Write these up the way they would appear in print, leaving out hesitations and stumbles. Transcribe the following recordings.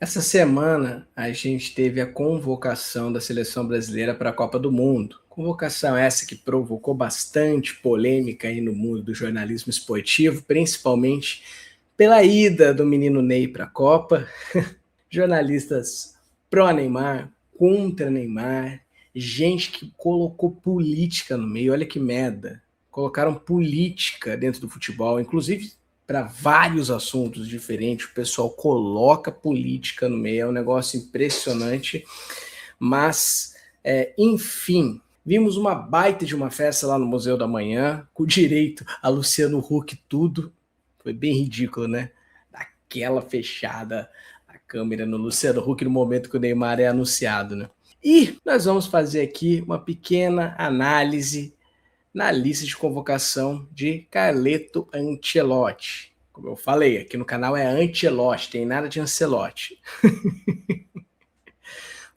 Essa semana a gente teve a convocação da seleção brasileira para a Copa do Mundo. Convocação essa que provocou bastante polêmica aí no mundo do jornalismo esportivo, principalmente pela ida do menino Ney para a Copa. Jornalistas pró-Neymar, contra Neymar, gente que colocou política no meio, olha que merda. Colocaram política dentro do futebol, inclusive para vários assuntos diferentes, o pessoal coloca política no meio, é um negócio impressionante, mas, enfim, vimos uma baita de uma festa lá no Museu da Manhã, com direito a Luciano Huck tudo, foi bem ridículo, né? Daquela fechada, a câmera no Luciano Huck no momento que o Neymar é anunciado, né? E nós vamos fazer aqui uma pequena análise na lista de convocação de Carleto Ancelotti. Como eu falei, aqui no canal é Ancelotti, tem nada de Ancelotti.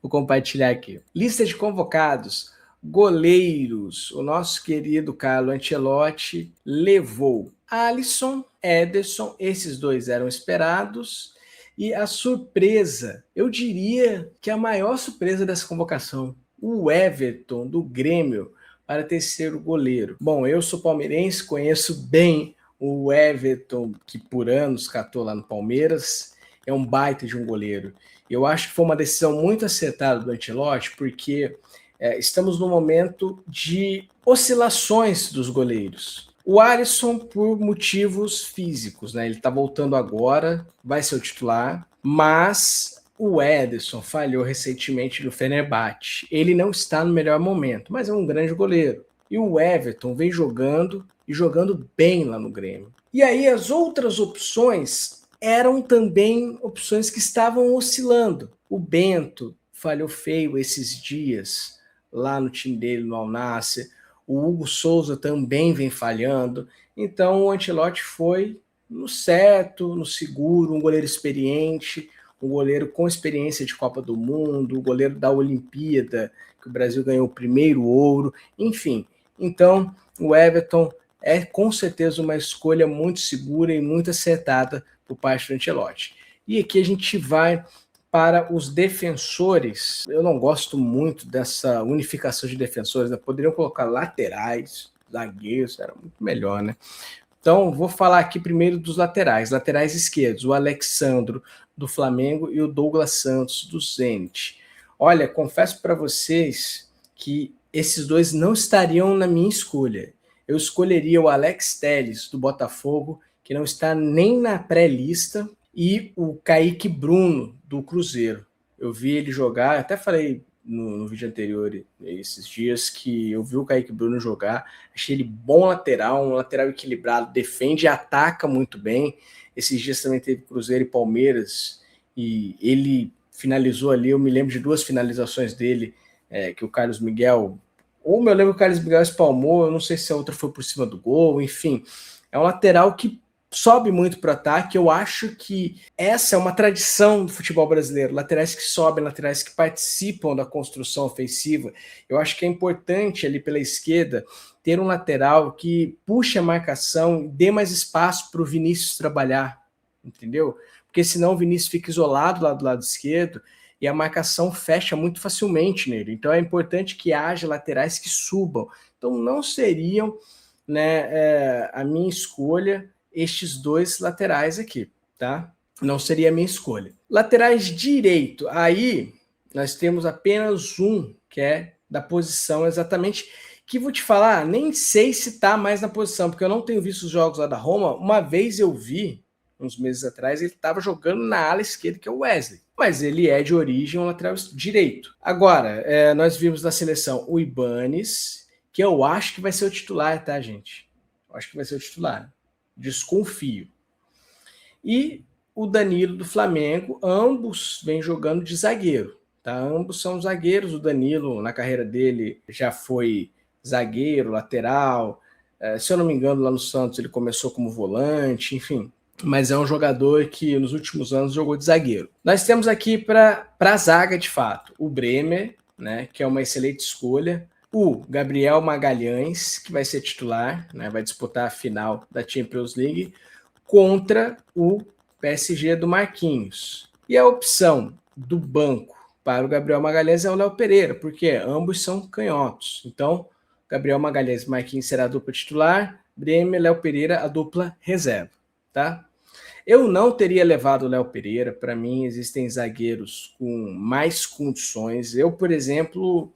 Vou compartilhar aqui. Lista de convocados. Goleiros. O nosso querido Carlo Ancelotti levou Alisson, Ederson, esses dois eram esperados. E a surpresa, eu diria que a maior surpresa dessa convocação, o Everton do Grêmio para terceiro goleiro. Bom, eu sou palmeirense, conheço bem o Everton, que por anos catou lá no Palmeiras, é um baita de um goleiro. Eu acho que foi uma decisão muito acertada do Ancelotti, porque estamos num momento de oscilações dos goleiros. O Alisson, por motivos físicos, né? Ele está voltando agora, vai ser o titular, mas o Ederson falhou recentemente no Fenerbahçe. Ele não está no melhor momento, mas é um grande goleiro. E o Everton vem jogando e jogando bem lá no Grêmio. E aí as outras opções eram também opções que estavam oscilando. O Bento falhou feio esses dias lá no time dele, no Al Nassr. O Hugo Souza também vem falhando. Então o Ancelotti foi no certo, no seguro, um goleiro experiente, um goleiro com experiência de Copa do Mundo, o goleiro da Olimpíada, que o Brasil ganhou o primeiro ouro, enfim. Então, o Everton é com certeza uma escolha muito segura e muito acertada por parte do Ancelotti. E aqui a gente vai para os defensores. Eu não gosto muito dessa unificação de defensores, né? Poderiam colocar laterais, zagueiros, era muito melhor, né? Então, vou falar aqui primeiro dos laterais. Laterais esquerdos, o Alexandro do Flamengo e o Douglas Santos do Zenit. Olha, confesso para vocês que esses dois não estariam na minha escolha. Eu escolheria o Alex Telles do Botafogo, que não está nem na pré-lista, e o Kaique Bruno do Cruzeiro. Eu vi ele jogar, até falei no vídeo anterior, esses dias, que eu vi o Kaique Bruno jogar, achei ele bom lateral, um lateral equilibrado, defende e ataca muito bem. Esses dias também teve Cruzeiro e Palmeiras, e ele finalizou ali, eu me lembro de duas finalizações dele, que o Carlos Miguel, ou eu lembro que o Carlos Miguel espalmou, eu não sei se a outra foi por cima do gol, enfim. É um lateral que sobe muito para o ataque. Eu acho que essa é uma tradição do futebol brasileiro, laterais que sobem, laterais que participam da construção ofensiva. Eu acho que é importante ali pela esquerda ter um lateral que puxe a marcação e dê mais espaço para o Vinícius trabalhar, entendeu? Porque senão o Vinícius fica isolado lá do lado esquerdo e a marcação fecha muito facilmente nele. Então é importante que haja laterais que subam. Então não seriam, né, a minha escolha estes dois laterais aqui, tá? Não seria a minha escolha. Laterais direito, aí nós temos apenas um, que é da posição exatamente, que vou te falar, nem sei se tá mais na posição, porque eu não tenho visto os jogos lá da Roma. Uma vez eu vi, uns meses atrás, ele estava jogando na ala esquerda, que é o Wesley. Mas ele é de origem um lateral direito. Agora, nós vimos na seleção o Ibanes, que eu acho que vai ser o titular, tá, gente? Eu acho que vai ser o titular. Desconfio. E o Danilo do Flamengo, ambos vêm jogando de zagueiro, tá? Ambos são zagueiros. O Danilo, na carreira dele, já foi zagueiro, lateral. Se eu não me engano, lá no Santos ele começou como volante, enfim. Mas é um jogador que nos últimos anos jogou de zagueiro. Nós temos aqui para a zaga, de fato, o Bremer, né, que é uma excelente escolha. O Gabriel Magalhães, que vai ser titular, né, vai disputar a final da Champions League contra o PSG do Marquinhos. E a opção do banco para o Gabriel Magalhães é o Léo Pereira, porque ambos são canhotos. Então, Gabriel Magalhães e Marquinhos será a dupla titular, Bremer e Léo Pereira a dupla reserva, tá? Eu não teria levado o Léo Pereira. Para mim, existem zagueiros com mais condições. Eu, por exemplo,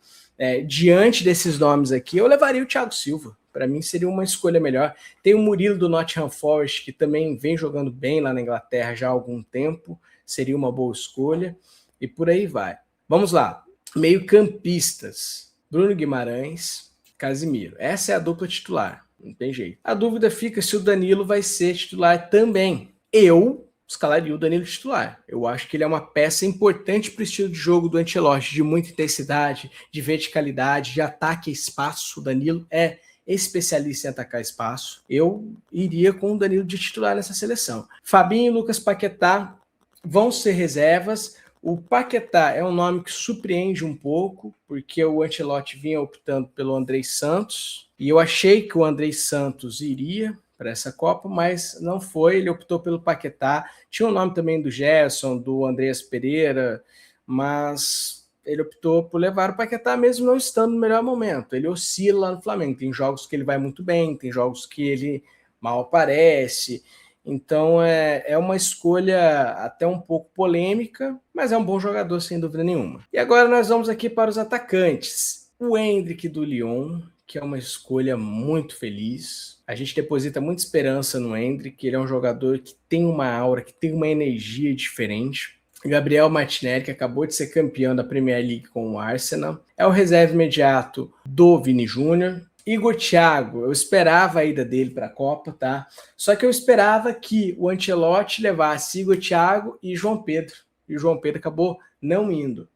diante desses nomes aqui, eu levaria o Thiago Silva. Para mim, seria uma escolha melhor. Tem o Murilo do Nottingham Forest, que também vem jogando bem lá na Inglaterra já há algum tempo. Seria uma boa escolha. E por aí vai. Vamos lá. Meio-campistas. Bruno Guimarães, Casimiro. Essa é a dupla titular. Não tem jeito. A dúvida fica se o Danilo vai ser titular também. Eu escalaria o Danilo titular. Eu acho que ele é uma peça importante para o estilo de jogo do Ancelotti, de muita intensidade, de verticalidade, de ataque a espaço. O Danilo é especialista em atacar espaço. Eu iria com o Danilo de titular nessa seleção. Fabinho e Lucas Paquetá vão ser reservas. O Paquetá é um nome que surpreende um pouco, porque o Ancelotti vinha optando pelo Andrei Santos, e eu achei que o Andrei Santos iria para essa Copa, mas não foi, ele optou pelo Paquetá. Tinha o nome também do Gerson, do Andreas Pereira, mas ele optou por levar o Paquetá mesmo não estando no melhor momento. Ele oscila lá no Flamengo, tem jogos que ele vai muito bem, tem jogos que ele mal aparece. Então é uma escolha até um pouco polêmica, mas é um bom jogador sem dúvida nenhuma. E agora nós vamos aqui para os atacantes. O Endrick do Lyon, que é uma escolha muito feliz. A gente deposita muita esperança no Endrick, ele é um jogador que tem uma aura, que tem uma energia diferente. Gabriel Martinelli, que acabou de ser campeão da Premier League com o Arsenal, é o reserva imediato do Vini Júnior. Igor Thiago, eu esperava a ida dele para a Copa, tá? Só que eu esperava que o Ancelotti levasse Igor Thiago e João Pedro. E o João Pedro acabou não indo.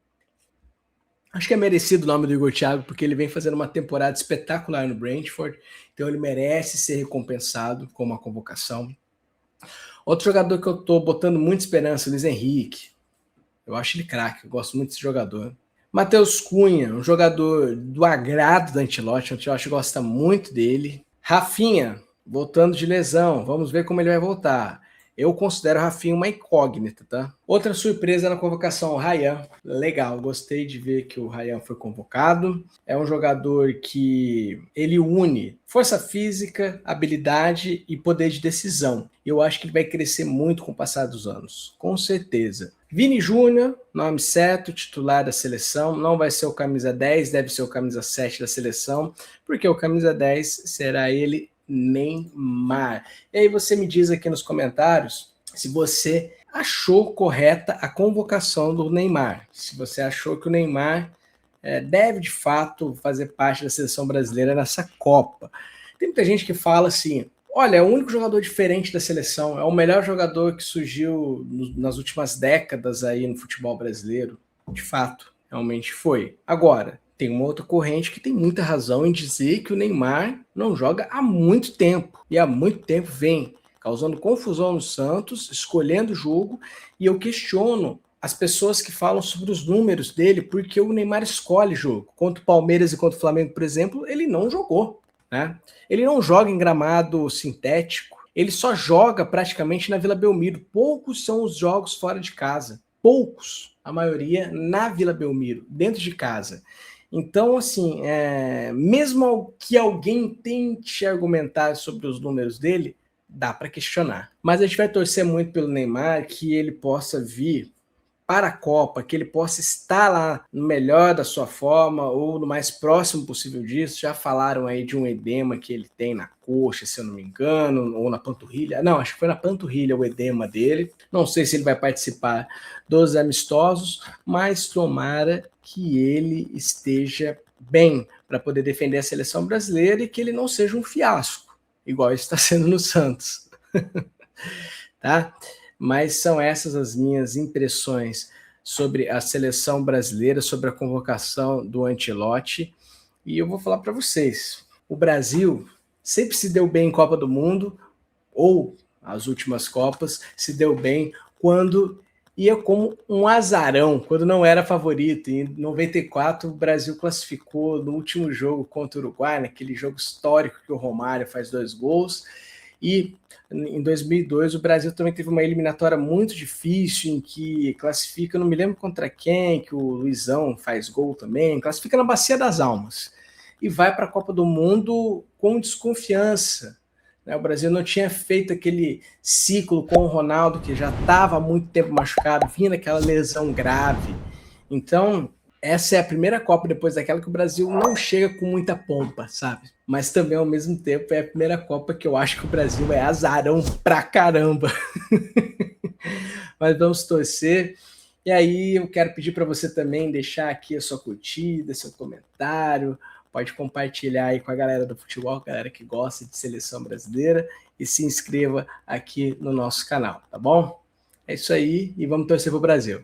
Acho que é merecido o nome do Igor Thiago, porque ele vem fazendo uma temporada espetacular no Brentford, então ele merece ser recompensado com uma convocação. Outro jogador que eu tô botando muita esperança, Luiz Henrique. Eu acho ele craque, eu gosto muito desse jogador. Matheus Cunha, um jogador do agrado da Ancelotti, o Ancelotti gosta muito dele. Rafinha, voltando de lesão, vamos ver como ele vai voltar. Eu considero o Rafinha uma incógnita, tá? Outra surpresa na convocação, o Ryan. Legal, gostei de ver que o Ryan foi convocado. É um jogador que ele une força física, habilidade e poder de decisão. Eu acho que ele vai crescer muito com o passar dos anos, com certeza. Vini Júnior, nome certo, titular da seleção, não vai ser o camisa 10, deve ser o camisa 7 da seleção, porque o camisa 10 será ele, Neymar. E aí você me diz aqui nos comentários se você achou correta a convocação do Neymar, se você achou que o Neymar deve de fato fazer parte da seleção brasileira nessa Copa. Tem muita gente que fala assim, olha, é o único jogador diferente da seleção, é o melhor jogador que surgiu nas últimas décadas aí no futebol brasileiro. De fato, realmente foi. Agora, tem uma outra corrente que tem muita razão em dizer que o Neymar não joga há muito tempo. E há muito tempo vem causando confusão no Santos, escolhendo o jogo, e eu questiono as pessoas que falam sobre os números dele, porque o Neymar escolhe jogo. Contra o Palmeiras e contra o Flamengo, por exemplo, ele não jogou. Né? Ele não joga em gramado sintético, ele só joga praticamente na Vila Belmiro. Poucos são os jogos fora de casa. Poucos. A maioria na Vila Belmiro, dentro de casa. Então, assim, mesmo que alguém tente argumentar sobre os números dele, dá para questionar. Mas a gente vai torcer muito pelo Neymar, que ele possa vir para a Copa, que ele possa estar lá no melhor da sua forma ou no mais próximo possível disso. Já falaram aí de um edema que ele tem na coxa, se eu não me engano, ou na panturrilha. Não, acho que foi na panturrilha o edema dele. Não sei se ele vai participar dos amistosos, mas tomara que ele esteja bem para poder defender a seleção brasileira e que ele não seja um fiasco, igual está sendo no Santos. Tá? Mas são essas as minhas impressões sobre a seleção brasileira, sobre a convocação do Ancelotti. E eu vou falar para vocês, o Brasil sempre se deu bem em Copa do Mundo, ou as últimas Copas, se deu bem quando ia como um azarão, quando não era favorito. Em 94, o Brasil classificou no último jogo contra o Uruguai, naquele jogo histórico que o Romário faz 2 gols, E em 2002 o Brasil também teve uma eliminatória muito difícil, em que classifica, não me lembro contra quem, que o Luizão faz gol também, classifica na Bacia das Almas, e vai para a Copa do Mundo com desconfiança. O Brasil não tinha feito aquele ciclo com o Ronaldo, que já estava há muito tempo machucado, vinha daquela lesão grave. Então, essa é a primeira Copa depois daquela que o Brasil não chega com muita pompa, sabe? Mas também, ao mesmo tempo, é a primeira Copa que eu acho que o Brasil é azarão pra caramba. Mas vamos torcer. E aí eu quero pedir para você também deixar aqui a sua curtida, seu comentário, pode compartilhar aí com a galera do futebol, a galera que gosta de seleção brasileira, e se inscreva aqui no nosso canal, tá bom? É isso aí e vamos torcer pro Brasil.